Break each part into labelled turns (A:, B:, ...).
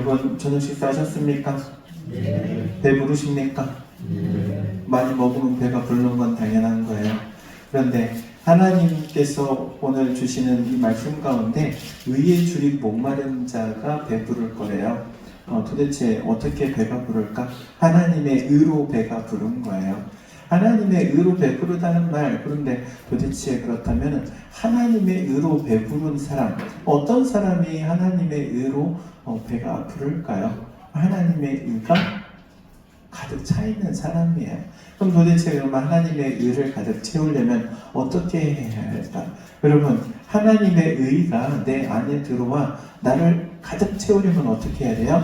A: 여러분 저녁 식사하셨습니까?
B: 네.
A: 배부르십니까?
B: 네.
A: 많이 먹으면 배가 부르는 건 당연한 거예요. 그런데 하나님께서 오늘 주시는 이 말씀 가운데 의에 줄이고 목마른 자가 배부를 거래요. 도대체 어떻게 배가 부를까? 하나님의 의로 배가 부른 거예요. 하나님의 의로 배부르다는 말, 그런데 도대체 그렇다면 하나님의 의로 배부른 사람, 어떤 사람이 하나님의 의로 배가 부를까요? 하나님의 의가 가득 차 있는 사람이에요. 그럼 도대체 그러면 하나님의 의를 가득 채우려면 어떻게 해야 할까? 여러분, 하나님의 의가 내 안에 들어와 나를 가득 채우려면 어떻게 해야 돼요?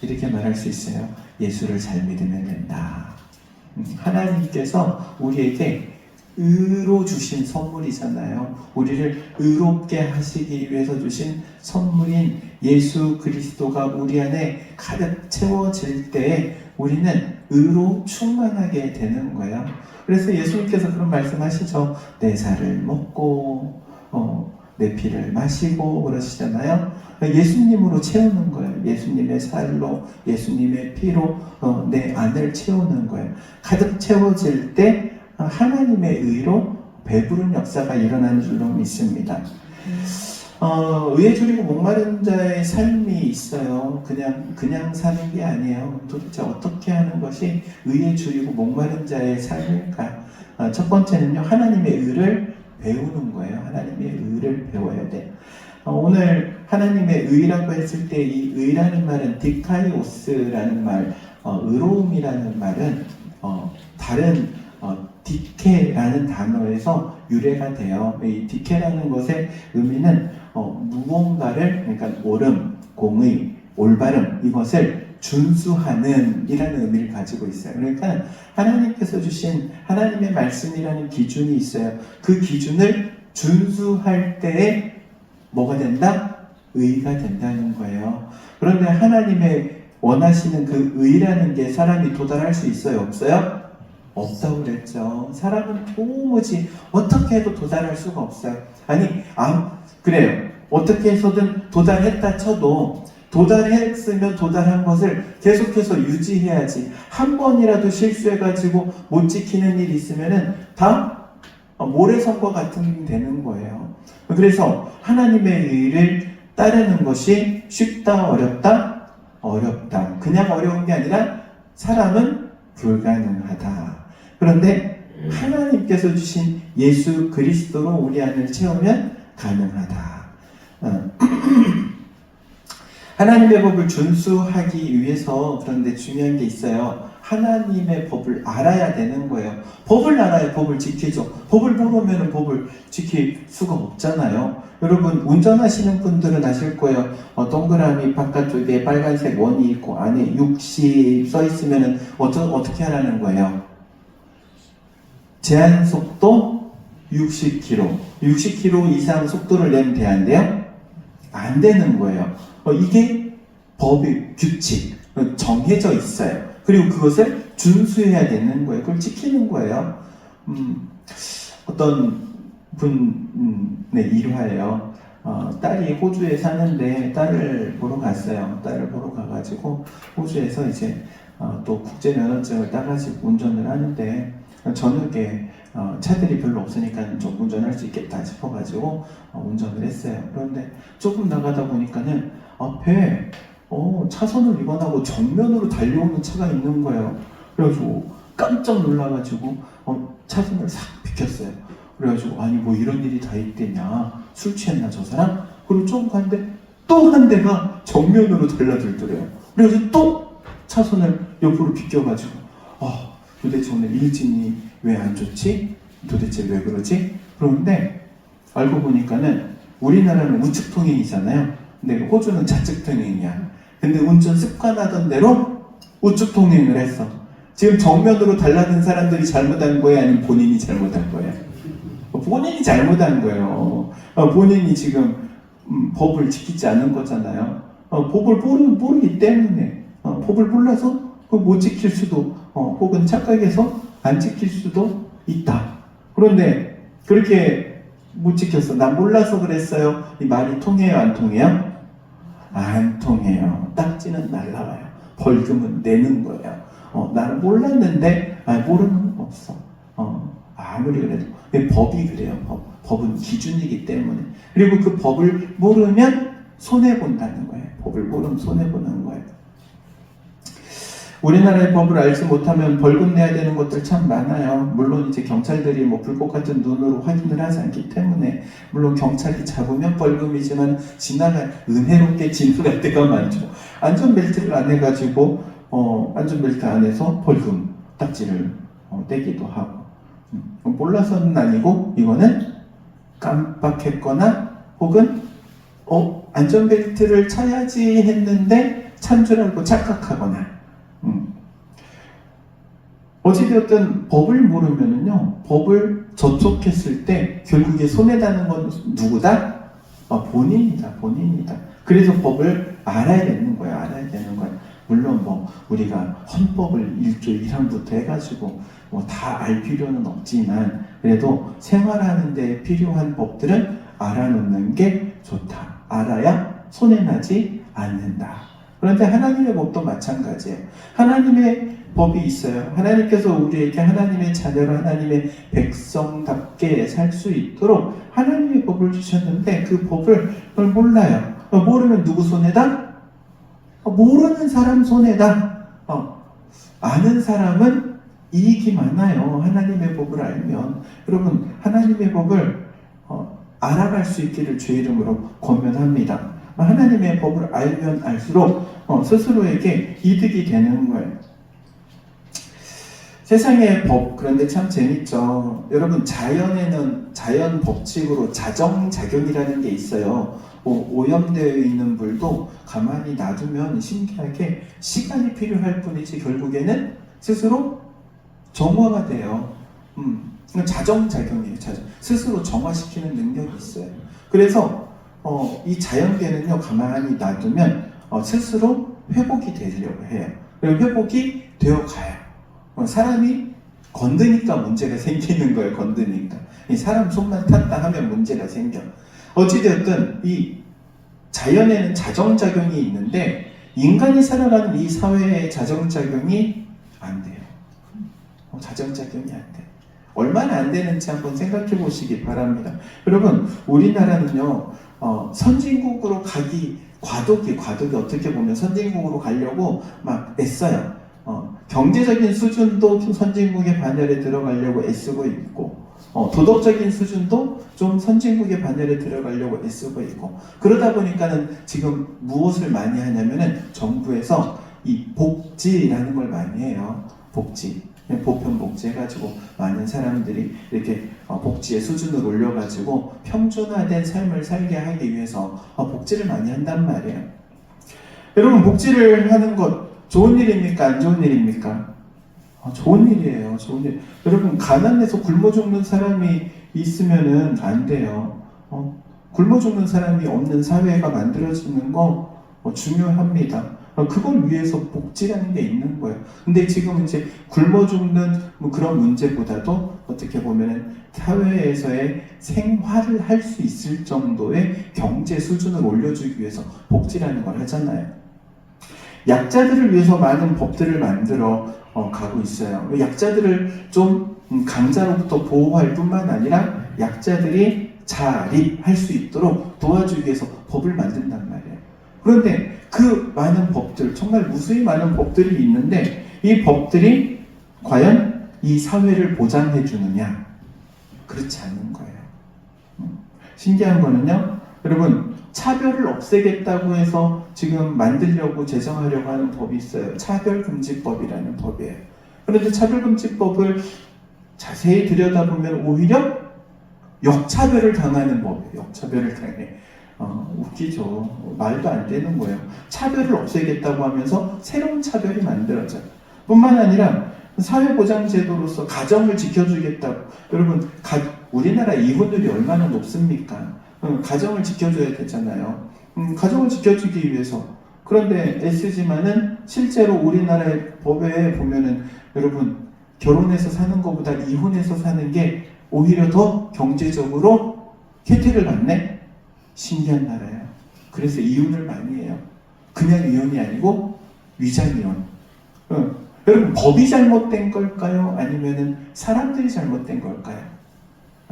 A: 이렇게 말할 수 있어요. 예수를 잘 믿으면 된다. 하나님께서 우리에게 의로 주신 선물이잖아요. 우리를 의롭게 하시기 위해서 주신 선물인 예수 그리스도가 우리 안에 가득 채워질 때에 우리는 의로 충만하게 되는 거예요. 그래서 예수님께서 그런 말씀하시죠. 내 살을 먹고 내 피를 마시고 그러시잖아요. 예수님으로 채우는 거예요. 예수님의 살로, 예수님의 피로 내 안을 채우는 거예요. 가득 채워질 때 하나님의 의로 배부른 역사가 일어나는 줄로 믿습니다. 의에 줄이고 목마른 자의 삶이 있어요. 그냥 사는 게 아니에요. 도대체 어떻게 하는 것이 의에 줄이고 목마른 자의 삶일까? 첫 번째는요, 하나님의 의를 배우는 거예요. 하나님의 의를 배워야 돼요. 오늘 하나님의 의라고 했을 때 이 의라는 말은 디카이오스라는 말, 의로움이라는 말은 다른 디케라는 단어에서 유래가 돼요. 이 디케라는 것의 의미는 무언가를, 그러니까 옳음, 공의, 올바름, 이것을 준수하는 이라는 의미를 가지고 있어요. 그러니까 하나님께서 주신 하나님의 말씀이라는 기준이 있어요. 그 기준을 준수할 때에 뭐가 된다? 의가 된다는 거예요. 그런데 하나님의 원하시는 그 의라는 게 사람이 도달할 수 있어요? 없어요? 없다고 그랬죠. 사람은 도무지 어떻게 해도 도달할 수가 없어요. 그래요. 어떻게 해서든 도달했다 쳐도 도달했으면 도달한 것을 계속해서 유지해야지. 한 번이라도 실수해가지고 못 지키는 일이 있으면은 다 모래성과 같은 되는 거예요. 그래서 하나님의 의를 따르는 것이 쉽다, 어렵다? 어렵다. 그냥 어려운 게 아니라 사람은 불가능하다. 그런데 하나님께서 주신 예수 그리스도로 우리 안을 채우면 가능하다. 하나님의 법을 준수하기 위해서 그런데 중요한 게 있어요. 하나님의 법을 알아야 되는 거예요. 법을 알아야 법을 지키죠. 법을 모르면 법을 지킬 수가 없잖아요. 여러분, 운전하시는 분들은 아실 거예요. 동그라미 바깥쪽에 빨간색 원이 있고 안에 60 써 있으면 어떻게 하라는 거예요? 제한 속도 60km. 60km 이상 속도를 내면 돼야 안 돼요? 안 되는 거예요. 이게 법의 규칙, 정해져 있어요. 그리고 그것을 준수해야 되는 거예요. 그걸 지키는 거예요. 어떤 분의 일화예요. 딸이 호주에 사는데 딸을 보러 갔어요. 딸을 보러 가가지고 호주에서 이제 또 국제면허증을 따가지고 운전을 하는데 저녁에 차들이 별로 없으니까 좀 운전할 수 있겠다 싶어가지고 운전을 했어요. 그런데 조금 나가다 보니까는 앞에 차선을 위반하고 정면으로 달려오는 차가 있는 거예요. 그래가지고 깜짝 놀라가지고 차선을 싹 비켰어요. 그래가지고 아니 뭐 이런 일이 다 있대냐, 술 취했나 저 사람? 그리고 좀 갔는데 또 한 대가 정면으로 달라들더래요. 그래가지고 또 차선을 옆으로 비껴가지고 도대체 오늘 일진이 왜 안 좋지? 도대체 왜 그러지? 그런데 알고 보니까는 우리나라는 우측 통행이잖아요. 근데 호주는 좌측 통행이야. 근데 운전 습관하던 대로 우측 통행을 했어. 지금 정면으로 달라든 사람들이 잘못한 거예요? 아니면 본인이 잘못한 거예요? 본인이 잘못한 거예요. 본인이 지금 법을 지키지 않은 거잖아요. 법을 모르기 때문에 법을 몰라서 못 지킬 수도 혹은 착각해서 안 지킬 수도 있다. 그런데 그렇게 못 지켰어. 난 몰라서 그랬어요. 이 말이 통해요, 안 통해요? 안 통해요. 딱지는 날라와요. 벌금은 내는 거예요. 나는 몰랐는데, 모르는 건 없어. 아무리 그래도. 법이 그래요. 법은 기준이기 때문에. 그리고 그 법을 모르면 손해본다는 거예요. 법을 모르면 손해보는 거예요. 우리나라의 법을 알지 못하면 벌금 내야 되는 것들 참 많아요. 물론 이제 경찰들이 뭐 불꽃 같은 눈으로 확인을 하지 않기 때문에, 물론 경찰이 잡으면 벌금이지만 은혜롭게 지나갈 때가 많죠. 안전벨트를 안 해가지고 안전벨트 안에서 벌금 딱지를 떼기도 하고, 몰라서는 아니고 이거는 깜빡했거나 혹은 안전벨트를 차야지 했는데 찬 줄 알고 착각하거나. 어찌되었든 법을 모르면은요, 법을 접촉했을 때 결국에 손해다는 건 누구다? 본인이다. 그래서 법을 알아야 되는 거예요. 물론 우리가 헌법을 1조 1항부터 해가지고 다 알 필요는 없지만, 그래도 생활하는 데 필요한 법들은 알아놓는 게 좋다. 알아야 손해나지 않는다. 그런데 하나님의 법도 마찬가지예요. 하나님의 법이 있어요. 하나님께서 우리에게 하나님의 자녀로 하나님의 백성답게 살 수 있도록 하나님의 법을 주셨는데, 그 법을 몰라요. 모르면 누구 손해다? 모르는 사람 손해다. 아는 사람은 이익이 많아요. 하나님의 법을 알면. 여러분, 하나님의 법을 알아갈 수 있기를 주의 이름으로 권면합니다. 하나님의 법을 알면 알수록 스스로에게 이득이 되는 거예요. 세상의 법, 그런데 참 재밌죠. 여러분, 자연에는 자연 법칙으로 자정작용이라는 게 있어요. 오염되어 있는 물도 가만히 놔두면 신기하게 시간이 필요할 뿐이지 결국에는 스스로 정화가 돼요. 자정작용이에요. 스스로 정화시키는 능력이 있어요. 그래서 이 자연계는요, 가만히 놔두면 스스로 회복이 되려고 해요. 그리고 회복이 되어 가요. 사람이 건드니까 문제가 생기는 거예요. 이 사람 손만 탔다 하면 문제가 생겨. 어찌되었든 이 자연에는 자정작용이 있는데, 인간이 살아가는 이 사회의 자정작용이 안 돼요. 자정작용이 안 돼요. 얼마나 안 되는지 한번 생각해 보시기 바랍니다. 여러분, 우리나라는요, 선진국으로 가기 과도기 어떻게 보면 선진국으로 가려고 막 애써요. 경제적인 수준도 선진국의 반열에 들어가려고 애쓰고 있고, 도덕적인 수준도 좀 선진국의 반열에 들어가려고 애쓰고 있고, 그러다 보니까는 지금 무엇을 많이 하냐면은 정부에서 이 복지라는 걸 많이 해요. 복지. 보편 복지 해가지고 많은 사람들이 이렇게 복지의 수준을 올려가지고 평준화된 삶을 살게 하기 위해서 복지를 많이 한단 말이에요. 여러분, 복지를 하는 것 좋은 일입니까? 안 좋은 일입니까? 좋은 일이에요. 좋은 일. 여러분, 가난해서 굶어 죽는 사람이 있으면은 안 돼요. 굶어 죽는 사람이 없는 사회가 만들어지는 거 중요합니다. 그걸 위해서 복지라는 게 있는 거예요. 근데 지금 이제 굶어 죽는 그런 문제보다도 어떻게 보면은 사회에서의 생활을 할 수 있을 정도의 경제 수준을 올려주기 위해서 복지라는 걸 하잖아요. 약자들을 위해서 많은 법들을 만들어 가고 있어요. 약자들을 좀 강자로부터 보호할 뿐만 아니라 약자들이 자립할 수 있도록 도와주기 위해서 법을 만든단 말이에요. 그런데 그 많은 법들, 정말 무수히 많은 법들이 있는데, 이 법들이 과연 이 사회를 보장해 주느냐? 그렇지 않은 거예요. 신기한 거는요, 여러분, 차별을 없애겠다고 해서 지금 만들려고 제정하려고 하는 법이 있어요. 차별금지법이라는 법이에요. 그런데 차별금지법을 자세히 들여다보면 오히려 역차별을 당하는 법이에요. 역차별을 당해. 웃기죠. 말도 안 되는 거예요. 차별을 없애겠다고 하면서 새로운 차별이 만들어져요. 뿐만 아니라 사회보장제도로서 가정을 지켜주겠다고. 여러분, 우리나라 이혼율이 얼마나 높습니까? 가정을 지켜줘야 되잖아요. 가정을 지켜주기 위해서. 그런데 애쓰지만은 실제로 우리나라의 법에 보면은 여러분, 결혼해서 사는 것보다 이혼해서 사는 게 오히려 더 경제적으로 혜택을 받네? 신기한 나라예요. 그래서 이혼을 많이 해요. 그냥 이혼이 아니고 위장 이혼. 여러분, 법이 잘못된 걸까요? 아니면은 사람들이 잘못된 걸까요?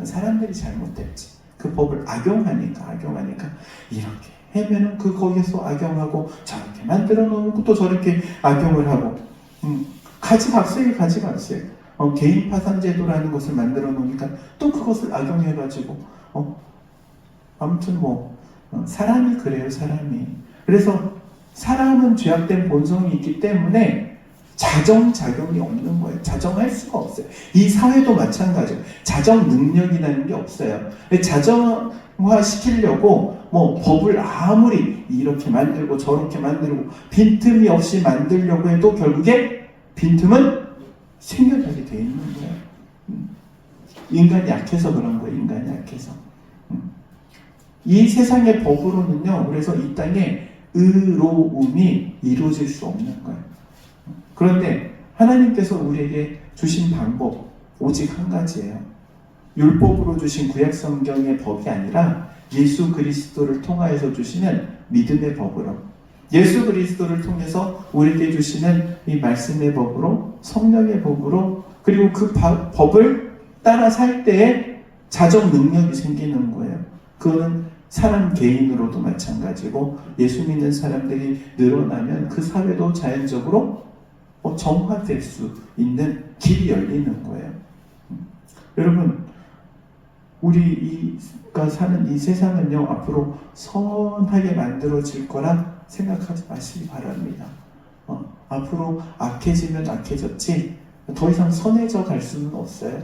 A: 사람들이 잘못됐지. 그 법을 악용하니까 이렇게 하면은 거기서 악용하고 저렇게 만들어 놓고 또 저렇게 악용을 하고 가지각색 개인 파산 제도라는 것을 만들어 놓으니까 또 그것을 악용해가지고 아무튼 사람이 그래요. 사람이. 그래서 사람은 죄악된 본성이 있기 때문에 자정작용이 없는 거예요. 자정할 수가 없어요. 이 사회도 마찬가지예요. 자정 능력이라는 게 없어요. 자정화 시키려고 법을 아무리 이렇게 만들고 저렇게 만들고 빈틈이 없이 만들려고 해도 결국에 빈틈은 생겨나게 돼 있는 거예요. 인간이 약해서 그런 거예요. 인간이 약해서. 이 세상의 법으로는요. 그래서 이 땅에 의로움이 이루어질 수 없는 거예요. 그런데 하나님께서 우리에게 주신 방법 오직 한 가지예요. 율법으로 주신 구약성경의 법이 아니라 예수 그리스도를 통하여서 주시는 믿음의 법으로, 예수 그리스도를 통해서 우리에게 주시는 이 말씀의 법으로, 성령의 법으로, 그리고 그 법을 따라 살 때에 자정 능력이 생기는 거예요. 그거는 사람 개인으로도 마찬가지고 예수 믿는 사람들이 늘어나면 그 사회도 자연적으로 정화될 수 있는 길이 열리는 거예요. 여러분, 우리가 사는 이 세상은요, 앞으로 선하게 만들어질 거라 생각하지 마시기 바랍니다. 앞으로 악해지면 악해졌지 더 이상 선해져 갈 수는 없어요.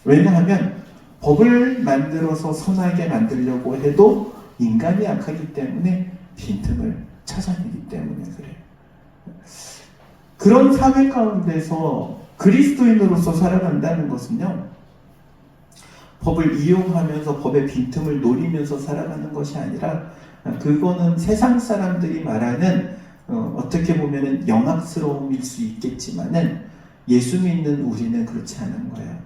A: 왜냐하면 법을 만들어서 선하게 만들려고 해도 인간이 약하기 때문에 빈틈을 찾아내기 때문에 그래요. 그런 사회 가운데서 그리스도인으로서 살아간다는 것은요, 법을 이용하면서 법의 빈틈을 노리면서 살아가는 것이 아니라 그거는 세상 사람들이 말하는 어떻게 보면은 영악스러움일 수 있겠지만은 예수 믿는 우리는 그렇지 않은 거예요.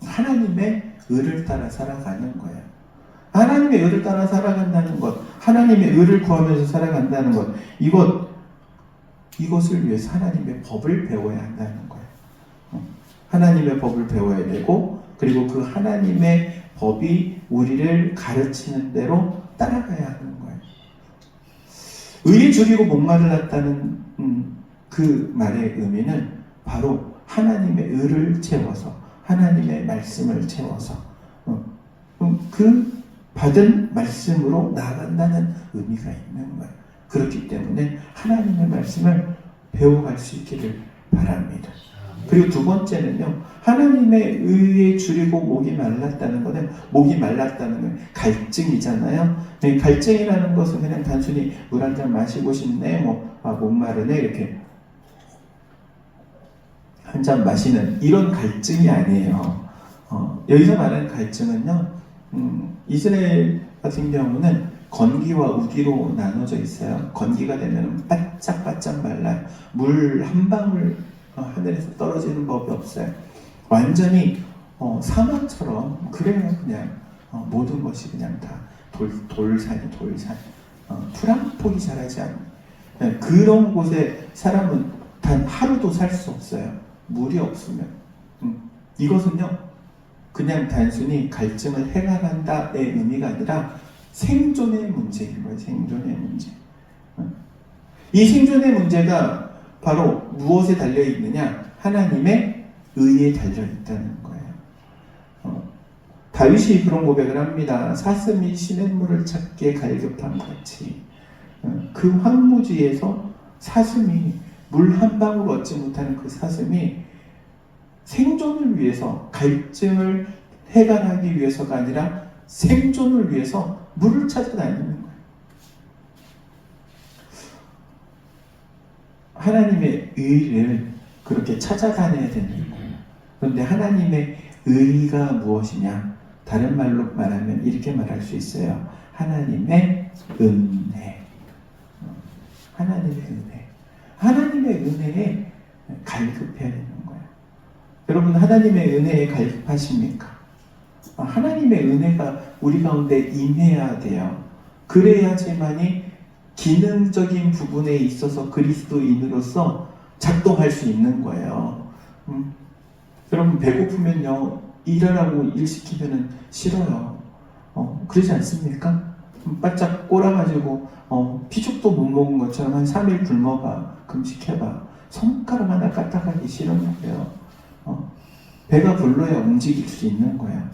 A: 하나님의 의를 따라 살아가는 거예요. 하나님의 의를 따라 살아간다는 것, 하나님의 의를 구하면서 살아간다는 것, 이것을 위해서 하나님의 법을 배워야 한다는 거예요. 하나님의 법을 배워야 되고, 그리고 그 하나님의 법이 우리를 가르치는 대로 따라가야 하는 거예요. 의에 줄이고 목마르다는 그 말의 의미는 바로 하나님의 의를 채워서, 하나님의 말씀을 채워서 그 받은 말씀으로 나아간다는 의미가 있는 거예요. 그렇기 때문에 하나님의 말씀을 배워갈 수 있기를 바랍니다. 그리고 두 번째는요, 하나님의 의에 줄이고 목이 말랐다는 것은, 목이 말랐다는 건 갈증이잖아요. 갈증이라는 것은 그냥 단순히 물 한 잔 마시고 싶네, 목마르네, 이렇게 한 잔 마시는 이런 갈증이 아니에요. 여기서 말하는 갈증은요, 이스라엘 같은 경우는 건기와 우기로 나눠져 있어요. 건기가 되면 바짝바짝 말라요. 물 한 방울 하늘에서 떨어지는 법이 없어요. 완전히 사막처럼 그래요. 그냥 모든 것이 그냥 다 돌산. 풀 한 폭이 자라지 않는 그런 곳에 사람은 단 하루도 살 수 없어요. 물이 없으면. 이것은요, 그냥 단순히 갈증을 해결한다의 의미가 아니라 생존의 문제인 거예요. 생존의 문제. 이 생존의 문제가 바로 무엇에 달려있느냐? 하나님의 의에 달려있다는 거예요. 다윗이 그런 고백을 합니다. 사슴이 시냇물을 찾기에 갈급한 같이 그 황무지에서 사슴이 물 한 방울 얻지 못하는 그 사슴이 생존을 위해서, 갈증을 해결하기 위해서가 아니라 생존을 위해서 물을 찾아다니는 거예요. 하나님의 의를 그렇게 찾아다녀야 되는 거예요. 그런데 하나님의 의가 무엇이냐? 다른 말로 말하면 이렇게 말할 수 있어요. 하나님의 은혜. 하나님의 은혜. 하나님의 은혜에 갈급해야 되는 거예요. 여러분, 하나님의 은혜에 갈급하십니까? 하나님의 은혜가 우리 가운데 임해야 돼요. 그래야지만이 기능적인 부분에 있어서 그리스도인으로서 작동할 수 있는 거예요. 여러분 배고프면요 일하라고 일 시키면은 싫어요. 그러지 않습니까? 바짝 꼬라가지고 피죽도 못 먹은 것처럼 한 3일 굶어봐, 금식해봐, 손가락 하나 까딱하기 싫은 거예요. 배가 불러야 움직일 수 있는 거야.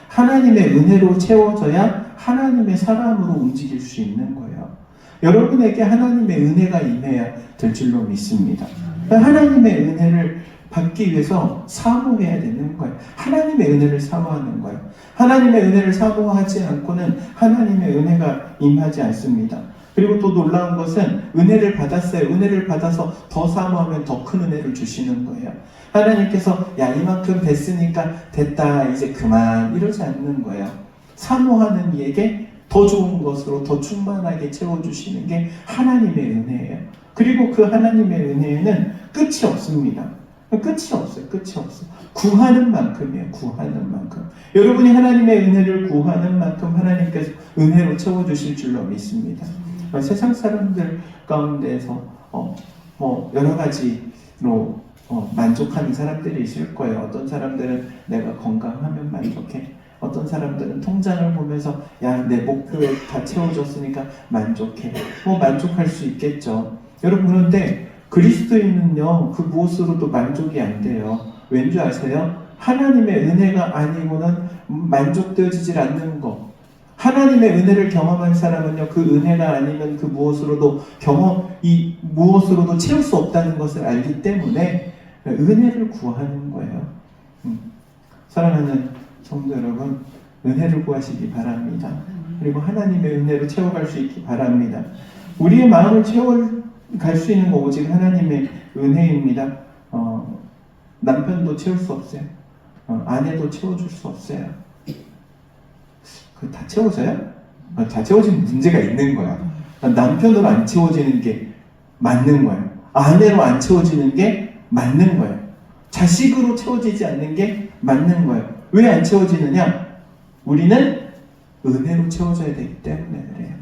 A: 하나님의 은혜로 채워져야 하나님의 사람으로 움직일 수 있는 거예요. 여러분에게 하나님의 은혜가 임해야 될 줄로 믿습니다. 하나님의 은혜를 받기 위해서 사모해야 되는 거예요. 하나님의 은혜를 사모하는 거예요. 하나님의 은혜를 사모하지 않고는 하나님의 은혜가 임하지 않습니다. 그리고 또 놀라운 것은 은혜를 받았어요. 은혜를 받아서 더 사모하면 더 큰 은혜를 주시는 거예요. 하나님께서 야 이만큼 됐으니까 됐다 이제 그만 이러지 않는 거예요. 사모하는 이에게 더 좋은 것으로 더 충만하게 채워주시는 게 하나님의 은혜예요. 그리고 그 하나님의 은혜에는 끝이 없습니다. 끝이 없어요. 끝이 없어. 구하는 만큼이에요. 구하는 만큼. 여러분이 하나님의 은혜를 구하는 만큼 하나님께서 은혜로 채워주실 줄로 믿습니다. 세상 사람들 가운데서 여러 가지로 만족하는 사람들이 있을 거예요. 어떤 사람들은 내가 건강하면 만족해. 어떤 사람들은 통장을 보면서 야, 내 목표에 다 채워졌으니까 만족해. 만족할 수 있겠죠. 여러분 그런데 그리스도인은요 그 무엇으로도 만족이 안 돼요. 왠 줄 아세요? 하나님의 은혜가 아니고는 만족되어지질 않는 거. 하나님의 은혜를 경험한 사람은요 그 은혜가 아니면 그 무엇으로도 무엇으로도 채울 수 없다는 것을 알기 때문에 은혜를 구하는 거예요. 사랑하는 성도 여러분, 은혜를 구하시기 바랍니다. 그리고 하나님의 은혜로 채워갈 수 있기 바랍니다. 우리의 마음을 채워갈 수 있는 거 오직 하나님의 은혜입니다. 남편도 채울 수 없어요. 아내도 채워줄 수 없어요. 다 채워져요? 다 채워지는 문제가 있는 거야. 남편으로 안 채워지는 게 맞는 거예요. 아내로 안 채워지는 게 맞는 거예요. 자식으로 채워지지 않는 게 맞는 거예요. 왜 안 채워지느냐? 우리는 은혜로 채워져야 되기 때문에 그래요.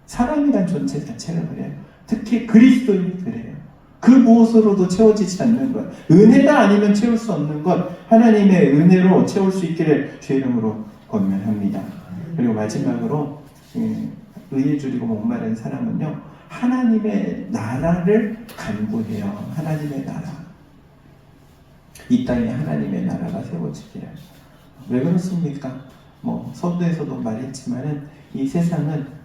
A: 사람이란 존재 자체가 그래요. 특히 그리스도인이 그래요. 그 무엇으로도 채워지지 않는 것, 은혜가 아니면 채울 수 없는 것, 하나님의 은혜로 채울 수 있기를 주의 이름으로 권면합니다. 그리고 마지막으로 의에 줄이고 목마른 사람은요 하나님의 나라를 간구해요. 하나님의 나라. 이 땅에 하나님의 나라가 세워지기를. 왜 그렇습니까? 서두에서도 말했지만은 이 세상은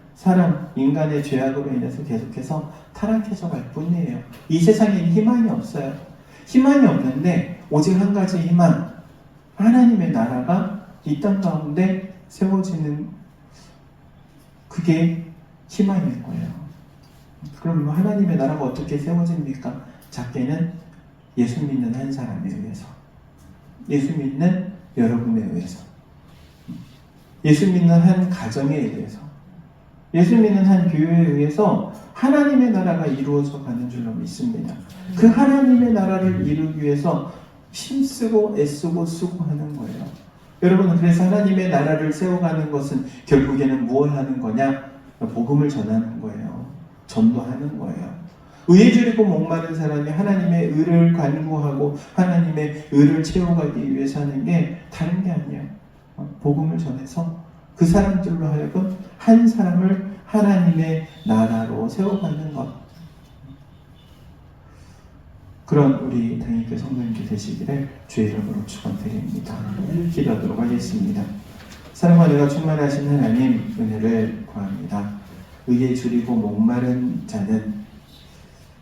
A: 인간의 죄악으로 인해서 계속해서 타락해서 갈 뿐이에요. 이 세상에는 희망이 없어요. 희망이 없는데 오직 한 가지 희망, 하나님의 나라가 이 땅 가운데 세워지는 그게 희망일 거예요. 그럼 하나님의 나라가 어떻게 세워집니까? 작게는 예수 믿는 한 사람에 의해서, 예수 믿는 여러분에 의해서, 예수 믿는 한 가정에 의해서, 예수 믿는 한 교회에 의해서 하나님의 나라가 이루어져 가는 줄로 믿습니다. 그 하나님의 나라를 이루기 위해서 힘쓰고 애쓰고 수고하는 거예요. 여러분은 그래서 하나님의 나라를 세워가는 것은 결국에는 무엇을 하는 거냐? 복음을 전하는 거예요. 전도하는 거예요. 의에 줄이고 목마른 사람이 하나님의 의를 간구하고 하나님의 의를 채워가기 위해서 하는 게 다른 게 아니에요. 복음을 전해서 그 사람들로 하여금 한 사람을 하나님의 나라로 세워가는 것. 그런 우리 당일교 성도님들 되시기를 주의 이름으로 축원드립니다. 기도하도록 하겠습니다. 사랑과 은혜가 충만하신 하나님 은혜를 구합니다. 의에 줄이고 목마른 자는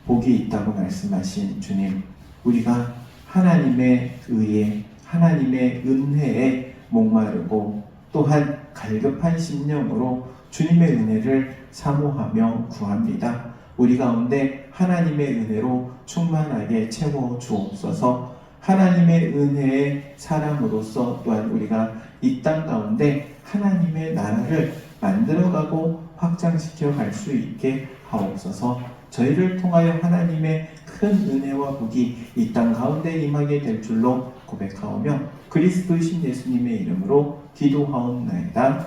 A: 복이 있다고 말씀하신 주님, 우리가 하나님의 의에, 하나님의 은혜에 목마르고 또한 갈급한 심령으로 주님의 은혜를 사모하며 구합니다. 우리 가운데 하나님의 은혜로 충만하게 채워 주옵소서. 하나님의 은혜의 사람으로서 또한 우리가 이 땅 가운데 하나님의 나라를 만들어가고 확장시켜 갈 수 있게 하옵소서. 저희를 통하여 하나님의 큰 은혜와 복이 이 땅 가운데 임하게 될 줄로 고백하오며 그리스도이신 예수님의 이름으로 기도하옵나이다.